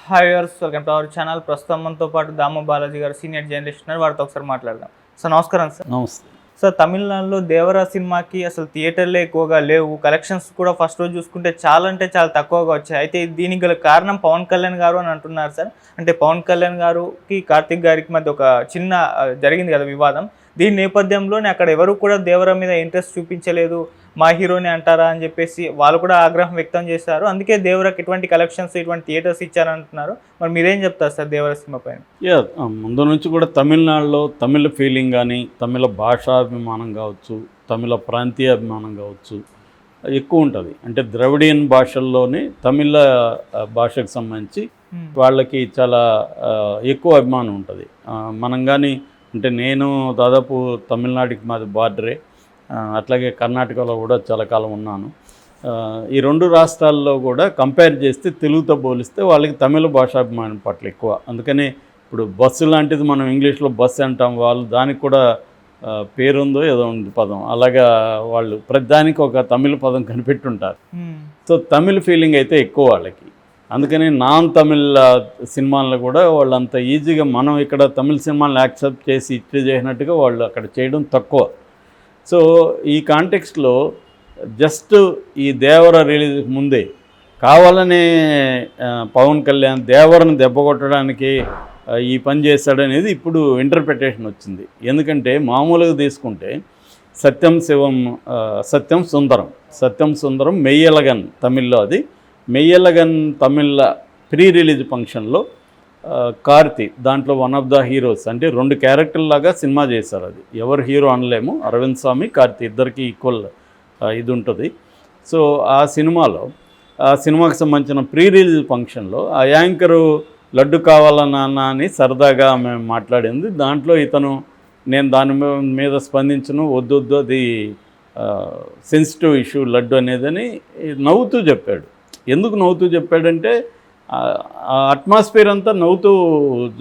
Hi viewers, welcome to our channel. ప్రస్తుతం మనతో పాటు దాము బాలాజీ గారు సీనియర్ జర్నలిస్ట్ ఉన్నారు. వారితో ఒకసారి మాట్లాడదాం. సార్ నమస్కారం. సార్ నమస్తే సార్, తమిళనాడులో దేవరా సినిమాకి అసలు థియేటర్లే ఎక్కువగా లేవు. కలెక్షన్స్ కూడా ఫస్ట్ రోజు చూసుకుంటే చాలా అంటే చాలా తక్కువగా వచ్చాయి. అయితే దీనికి గల కారణం పవన్ కళ్యాణ్ గారు అని అంటున్నారు సార్. అంటే పవన్ కళ్యాణ్ గారికి కార్తిక్ గారికి మధ్య ఒక చిన్న జరిగింది కదా వివాదం. దీని నేపథ్యంలోనే అక్కడ ఎవరు కూడా దేవరా మీద ఇంట్రెస్ట్ చూపించలేదు, మా హీరోని అంటారా అని చెప్పేసి వాళ్ళు కూడా ఆగ్రహం వ్యక్తం చేశారు. అందుకే దేవరాకి ఇటువంటి కలెక్షన్స్, ఇటువంటి థియేటర్స్ ఇచ్చారంటున్నారు. మరి మీరేం చెప్తారు సార్ దేవరా సినిమా పైన? ముందు నుంచి కూడా తమిళనాడులో తమిళ ఫీలింగ్ కానీ, తమిళ భాషాభిమానం కావచ్చు, తమిళ ప్రాంతీయ అభిమానం కావచ్చు ఎక్కువ ఉంటుంది. అంటే ద్రవిడియన్ భాషల్లోనే తమిళ భాషకు సంబంధించి వాళ్ళకి చాలా ఎక్కువ అభిమానం ఉంటుంది. మనం కానీ అంటే నేను దాదాపు తమిళనాడుకి మాది బార్డరే, అట్లాగే కర్ణాటకలో కూడా చాలా కాలం ఉన్నాను. ఈ రెండు రాష్ట్రాల్లో కూడా కంపేర్ చేస్తే తెలుగుతో పోలిస్తే వాళ్ళకి తమిళ భాషాభిమానం పట్ల ఎక్కువ. అందుకని ఇప్పుడు బస్సు లాంటిది మనం ఇంగ్లీష్లో బస్సు అంటాం, వాళ్ళు దానికి కూడా పేరుందో ఏదో ఉంది పదం, అలాగా వాళ్ళు ప్రతిదానికి ఒక తమిళ పదం కనిపెట్టుంటారు. సో తమిళ ఫీలింగ్ అయితే ఎక్కువ వాళ్ళకి. అందుకని నాన్ తమిళ్ సినిమాలను కూడా వాళ్ళు అంత ఈజీగా మనం ఇక్కడ తమిళ సినిమాలను యాక్సెప్ట్ చేసి ఇచ్చి చేసినట్టుగా వాళ్ళు అక్కడ చేయడం తక్కువ. సో ఈ కాంటెక్స్ట్లో జస్ట్ ఈ దేవర రిలీజ్ ముందే కావాలనే పవన్ కళ్యాణ్ దేవరను దెబ్బకొట్టడానికి ఈ పని చేశాడనేది ఇప్పుడు ఇంటర్ప్రిటేషన్ వచ్చింది. ఎందుకంటే మామూలుగా తీసుకుంటే సత్యం సుందరం మెయ్యలగన్ తమిళ్లో, అది మెయ్యలగన్ తమిళ ప్రీ రిలీజ్ ఫంక్షన్లో కార్తీ దాంట్లో వన్ ఆఫ్ ద హీరోస్, అంటే రెండు క్యారెక్టర్లాగా సినిమా చేశారు. అది ఎవరు హీరో అనలేము, అరవింద్ స్వామి కార్తీ ఇద్దరికి ఈక్వల్ ఇది ఉంటుంది. సో ఆ సినిమాకి సంబంధించిన ప్రీ రిలీజ్ ఫంక్షన్లో ఆ యాంకరు లడ్డు కావాలా నాన్న అని సరదాగా మేము మాట్లాడింది. దాంట్లో ఇతను నేను దాని మీద స్పందించను, వద్దు అది సెన్సిటివ్ ఇష్యూ లడ్డు అనేదని నవ్వుతూ చెప్పాడు. ఎందుకు నవ్వుతూ చెప్పాడంటే ఆ అట్మాస్ఫియర్ అంతా నవ్వుతూ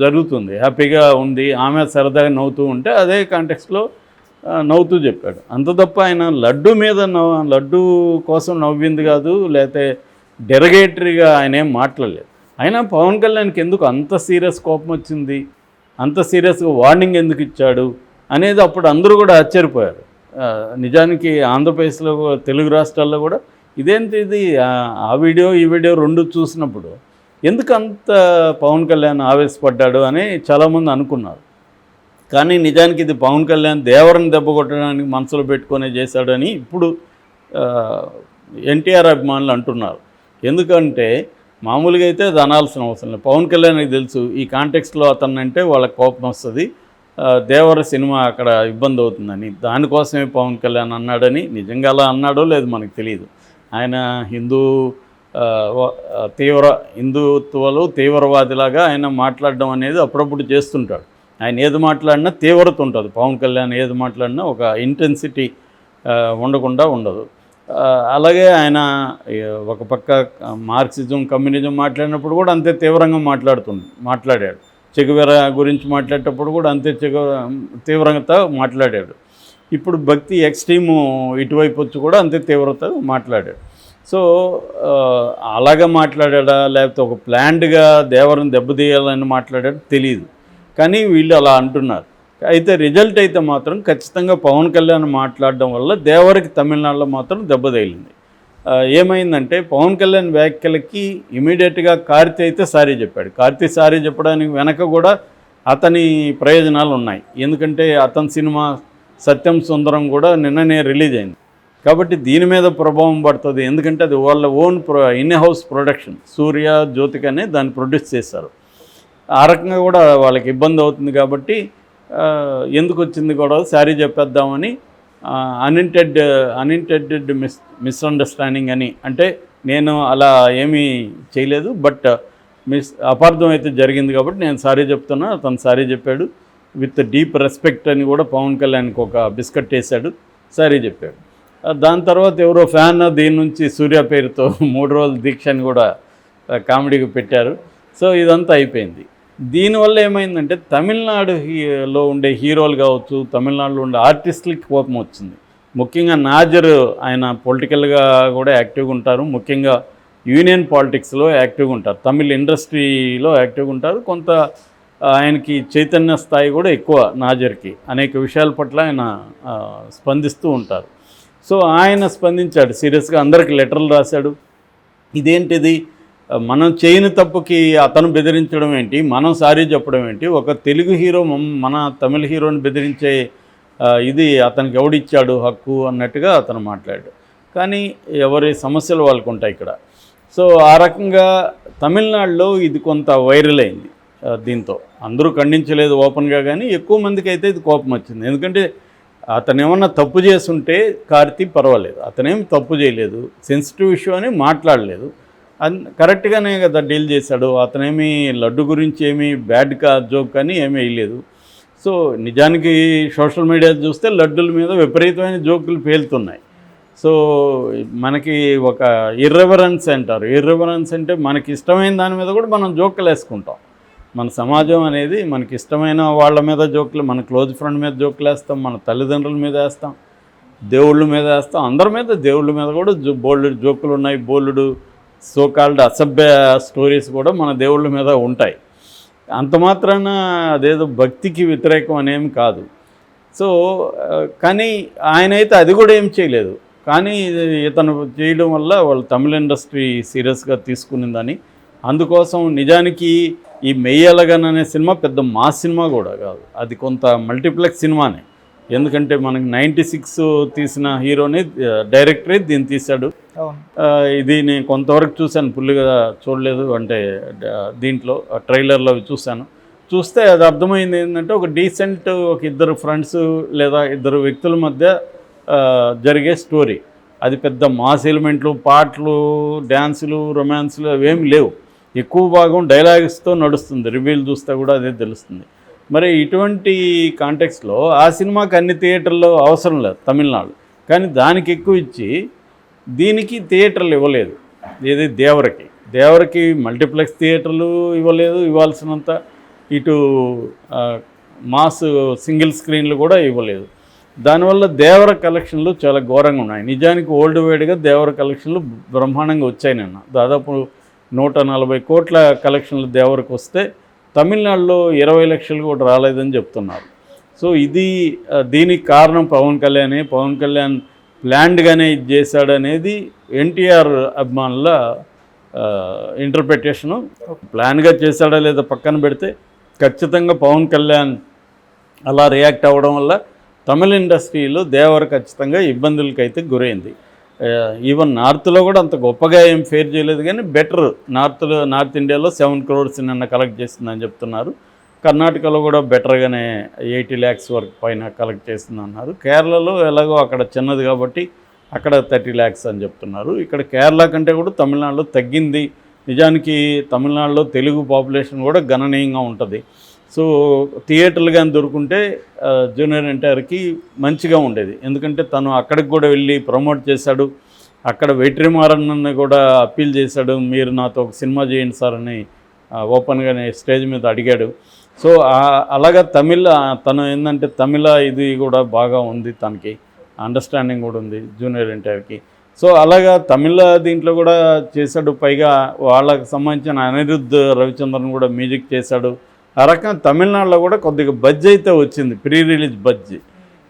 జరుగుతుంది, హ్యాపీగా ఉంది, ఆమె సరదాగా నవ్వుతూ ఉంటే అదే కాంటెక్స్లో నవ్వుతూ చెప్పాడు. అంత తప్ప ఆయన లడ్డు కోసం నవ్వింది కాదు, లేకపోతే డెరగేటరీగా ఆయన ఏం మాట్లాడలేదు. అయినా పవన్ కళ్యాణ్కి ఎందుకు అంత సీరియస్ కోపం వచ్చింది, అంత సీరియస్గా వార్నింగ్ ఎందుకు ఇచ్చాడు అనేది అప్పుడు అందరూ కూడా ఆశ్చర్యపోయారు. నిజానికి ఆంధ్రప్రదేశ్లో తెలుగు రాష్ట్రాల్లో కూడా ఇదేంటి ఇది ఆ వీడియో ఈ వీడియో రెండు చూసినప్పుడు ఎందుకు అంత పవన్ కళ్యాణ్ ఆవేశపడ్డాడు అని చాలామంది అనుకున్నారు. కానీ నిజానికి ఇది పవన్ కళ్యాణ్ దేవరని దెబ్బ కొట్టడానికి మనసులో పెట్టుకునే చేశాడని ఇప్పుడు ఎన్టీఆర్ అభిమానులు అంటున్నారు. ఎందుకంటే మామూలుగా అయితే అది అనాల్సిన అవసరం లేదు. పవన్ కళ్యాణ్కి తెలుసు ఈ కాంటెక్స్ట్లో అతను అంటే వాళ్ళకి కోపం వస్తుంది, దేవర సినిమా అక్కడ ఇబ్బంది అవుతుందని. దానికోసమే పవన్ కళ్యాణ్ అన్నాడని, నిజంగా అలా అన్నాడో లేదు మనకు తెలియదు. ఆయన హిందుత్వలో తీవ్రవాదిలాగా ఆయన మాట్లాడడం అనేది అప్పుడప్పుడు చేస్తుంటాడు. ఆయన ఏది మాట్లాడినా తీవ్రత ఉంటుంది. పవన్ కళ్యాణ్ ఏది మాట్లాడినా ఒక ఇంటెన్సిటీ ఉండకుండా ఉండదు. అలాగే ఆయన ఒక పక్క మార్క్సిజం కమ్యూనిజం మాట్లాడినప్పుడు కూడా అంతే తీవ్రంగా మాట్లాడాడు. చెగువెర గురించి మాట్లాడేటప్పుడు కూడా అంతే తీవ్రంగా మాట్లాడాడు. ఇప్పుడు భక్తి ఎక్స్ట్రీము ఇటువైపు వచ్చి కూడా అంతే తీవ్రత మాట్లాడాడు. సో అలాగా మాట్లాడా లేకపోతే ఒక ప్లాన్డ్గా దేవరని దెబ్బతీయాలని మాట్లాడాడు తెలియదు, కానీ వీళ్ళు అలా అంటున్నారు. అయితే రిజల్ట్ అయితే మాత్రం ఖచ్చితంగా పవన్ కళ్యాణ్ మాట్లాడడం వల్ల దేవరికి తమిళనాడులో మాత్రం దెబ్బ తగిలింది. ఏమైందంటే పవన్ కళ్యాణ్ వ్యాఖ్యలకి ఇమీడియట్గా కార్తీ అయితే సారీ చెప్పాడు. కార్తీ సారీ చెప్పడానికి వెనక కూడా అతని ప్రయోజనాలు ఉన్నాయి. ఎందుకంటే అతని సినిమా సత్యం సుందరం కూడా నిన్ననే రిలీజ్ అయింది కాబట్టి దీని మీద ప్రభావం పడుతుంది. ఎందుకంటే అది వాళ్ళ ఓన్ ఇన్ హౌస్ ప్రొడక్షన్, సూర్య జ్యోతికనే దాన్ని ప్రొడ్యూస్ చేశారు. ఆ రకంగా కూడా వాళ్ళకి ఇబ్బంది అవుతుంది కాబట్టి ఎందుకు వచ్చింది కూడా సారీ చెప్పేద్దామని అన్ఇంటెండెడ్ మిస్అండర్స్టాండింగ్ అని, అంటే నేను అలా ఏమీ చేయలేదు, బట్ అపార్థం అయితే జరిగింది కాబట్టి నేను సారీ చెప్తున్నా. అతను సారీ చెప్పాడు విత్ డీప్ రెస్పెక్ట్ అని కూడా పవన్ కళ్యాణ్కి ఒక బిస్కెట్ వేశాడు, సారీ చెప్పాడు. దాని తర్వాత ఎవరో ఫ్యాన్ దీని నుంచి సూర్య పేరుతో 3 రోజుల దీక్ష అని కూడా కామెడీకి పెట్టారు. సో ఇదంతా అయిపోయింది. దీనివల్ల ఏమైందంటే తమిళనాడులో ఉండే హీరోలు కావచ్చు, తమిళనాడులో ఉండే ఆర్టిస్టులకి కోపం వచ్చింది. ముఖ్యంగా నాజర్ ఆయన పొలిటికల్గా కూడా యాక్టివ్గా ఉంటారు. ముఖ్యంగా యూనియన్ పాలిటిక్స్లో యాక్టివ్గా ఉంటారు, తమిళ్ ఇండస్ట్రీలో యాక్టివ్గా ఉంటారు. కొంత ఆయనకి చైతన్య స్థాయి కూడా ఎక్కువ, నాజర్కి అనేక విషయాల పట్ల ఆయన స్పందిస్తూ ఉంటారు. సో ఆయన స్పందించాడు సీరియస్గా, అందరికి లెటర్లు రాశాడు. ఇదేంటిది, మనం చేయని తప్పుకి అతను బెదిరించడం ఏంటి, మనం సారీ చెప్పడం ఏంటి, ఒక తెలుగు హీరో మన తమిళ హీరోని బెదిరించే ఇది అతనికి ఎవడిచ్చాడు హక్కు అన్నట్టుగా అతను మాట్లాడాడు. కానీ ఎవరి సమస్యలు వాళ్ళకు ఉంటాయి ఇక్కడ. సో ఆ రకంగా తమిళనాడులో ఇది కొంత వైరల్ అయింది. దీంతో అందరూ ఖండించలేదు ఓపెన్గా, కానీ ఎక్కువ మందికి అయితే ఇది కోపం వచ్చింది. ఎందుకంటే అతను ఏమన్నా తప్పు చేస్తుంటే కార్తీ పర్వాలేదు, అతనేం తప్పు చేయలేదు, సెన్సిటివ్ ఇష్యూ అని మాట్లాడలేదు, కరెక్ట్గానే కదా డీల్ చేశాడు. అతనేమి లడ్డు గురించి ఏమీ బ్యాడ్ జోక్ కానీ ఏమీ వేయలేదు. సో నిజానికి సోషల్ మీడియా చూస్తే లడ్డుల మీద విపరీతమైన జోకులు పేలుతున్నాయి. సో మనకి ఒక ఇర్రెవరెన్స్ అంటారు, ఇర్రెవరెన్స్ అంటే మనకి ఇష్టమైన దాని మీద కూడా మనం జోకులు వేసుకుంటాం. మన సమాజం అనేది మనకి ఇష్టమైన వాళ్ళ మీద జోకులు, మన క్లోజ్ ఫ్రెండ్ మీద జోకులు వేస్తాం, మన తల్లిదండ్రుల మీద వేస్తాం, దేవుళ్ళ మీద వేస్తాం, అందరి మీద, దేవుళ్ళ మీద కూడా బోల్డ్ జోకులు ఉన్నాయి, బోల్డ్ సోకాల్డ్ అసభ్య స్టోరీస్ కూడా మన దేవుళ్ళ మీద ఉంటాయి. అంత మాత్రాన అదేదో భక్తికి వ్యతిరేకం అనేమి కాదు. సో కానీ ఆయన అయితే అది కూడా ఏం చేయలేదు. కానీ ఇతను చేయడం వల్ల వాళ్ళు తమిళ ఇండస్ట్రీ సీరియస్గా తీసుకునిందని, అందుకోసం నిజానికి ఈ మెయ్యలగన్ అనే సినిమా పెద్ద మాస్ సినిమా కూడా కాదు, అది కొంత మల్టీప్లెక్స్ సినిమానే. ఎందుకంటే మనకి 96 తీసిన హీరోని డైరెక్టరే దీన్ని తీశాడు. ఇది నేను కొంతవరకు చూశాను, ఫుల్గా చూడలేదు, అంటే దీంట్లో ట్రైలర్లో చూశాను. చూస్తే అది అర్థమైంది ఏంటంటే ఒక డీసెంట్, ఒక ఇద్దరు ఫ్రెండ్స్ లేదా ఇద్దరు వ్యక్తుల మధ్య జరిగే స్టోరీ. అది పెద్ద మాస్ ఎలిమెంట్లు, పాటలు, డ్యాన్సులు, రొమాన్స్లు అవేమి లేవు. ఎక్కువ భాగం డైలాగ్స్తో నడుస్తుంది. రివ్యూలు చూస్తే కూడా అదే తెలుస్తుంది. మరి ఇటువంటి కాంటెక్స్లో ఆ సినిమాకి అన్ని థియేటర్లో అవసరం లేదు తమిళనాడు, కానీ దానికి ఎక్కువ ఇచ్చి దీనికి థియేటర్లు ఇవ్వలేదు. ఏది దేవరకి మల్టీప్లెక్స్ థియేటర్లు ఇవ్వలేదు, ఇవ్వాల్సినంత. ఇటు మాస్ సింగిల్ స్క్రీన్లు కూడా ఇవ్వలేదు. దానివల్ల దేవర కలెక్షన్లు చాలా ఘోరంగా ఉన్నాయి. నిజానికి ఓల్డ్ వైడ్గా దేవర కలెక్షన్లు బ్రహ్మాండంగా వచ్చాయి. నిన్న దాదాపు 140 కోట్ల కలెక్షన్లు దేవరకు వస్తే తమిళనాడులో 20 లక్షలు కూడా రాలేదని చెప్తున్నారు. సో ఇది దీనికి కారణం పవన్ కళ్యాణ్ ప్లాన్డ్గానే ఇది చేశాడనేది ఎన్టీఆర్ అభిమానుల ఇంటర్ప్రిటేషను. ప్లాన్గా చేశాడా లేదా పక్కన పెడితే, ఖచ్చితంగా పవన్ కళ్యాణ్ అలా రియాక్ట్ అవ్వడం వల్ల తమిళ ఇండస్ట్రీలో దేవర ఖచ్చితంగా ఇబ్బందులకైతే గురైంది. ఈవెన్ నార్త్లో కూడా అంత గొప్పగా ఏం ఫేర్ చేయలేదు, కానీ బెటర్. నార్త్ ఇండియాలో 7 crores నిన్న కలెక్ట్ చేసిందని చెప్తున్నారు. కర్ణాటకలో కూడా బెటర్గానే 80 lakhs వరకు పైన కలెక్ట్ చేస్తుందన్నారు. కేరళలో ఎలాగో అక్కడ చిన్నది కాబట్టి అక్కడ 30 lakhs అని చెప్తున్నారు. ఇక్కడ కేరళ కంటే కూడా తమిళనాడులో తగ్గింది. నిజానికి తమిళనాడులో తెలుగు పాపులేషన్ కూడా గణనీయంగా ఉంటుంది. సో థియేటర్లు కానీ దొరుకుంటే జూనియర్ ఎన్టీఆర్కి మంచిగా ఉండేది. ఎందుకంటే తను అక్కడికి కూడా వెళ్ళి ప్రమోట్ చేశాడు. అక్కడ వెట్రిమారన్ని కూడా అప్పీల్ చేశాడు, మీరు నాతో ఒక సినిమా చేయండి సార్ అని ఓపెన్గానే స్టేజ్ మీద అడిగాడు. సో అలాగా తను ఏంటంటే తమిళ ఇది కూడా బాగా ఉంది, తనకి అండర్స్టాండింగ్ కూడా ఉంది జూనియర్ ఎన్టీఆర్కి. సో అలాగా తమిళ దీంట్లో కూడా చేశాడు. పైగా వాళ్ళకి సంబంధించిన అనిరుద్ధ్ రవిచంద్రన్ కూడా మ్యూజిక్ చేశాడు. ఆ రకంగా తమిళనాడులో కూడా కొద్దిగా బడ్జ్ అయితే వచ్చింది, ప్రీ రిలీజ్ బడ్జ్.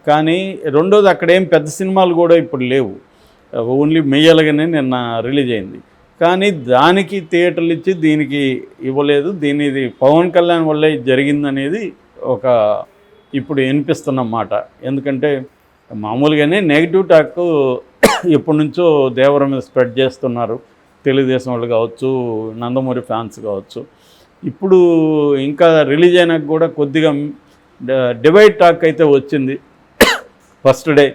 కానీ రెండోది అక్కడేం పెద్ద సినిమాలు కూడా ఇప్పుడు లేవు, ఓన్లీ మెయ్యలగానే నిన్న రిలీజ్ అయింది. కానీ దానికి థియేటర్లు ఇచ్చి దీనికి ఇవ్వలేదు. ఇది పవన్ కళ్యాణ్ వల్లే జరిగిందనేది ఒక ఇప్పుడు వినిపిస్తున్న మాట. ఎందుకంటే మామూలుగానే నెగిటివ్ టాక్ ఎప్పటి నుంచో దేవర మీద స్ప్రెడ్ చేస్తున్నారు, తెలుగుదేశం వాళ్ళు కావచ్చు, నందమూరి ఫ్యాన్స్ కావచ్చు. ఇప్పుడు ఇంకా రిలీజ్ అయినాక కూడా కొద్దిగా డివైడ్ టాక్ అయితే వచ్చింది ఫస్ట్ డే.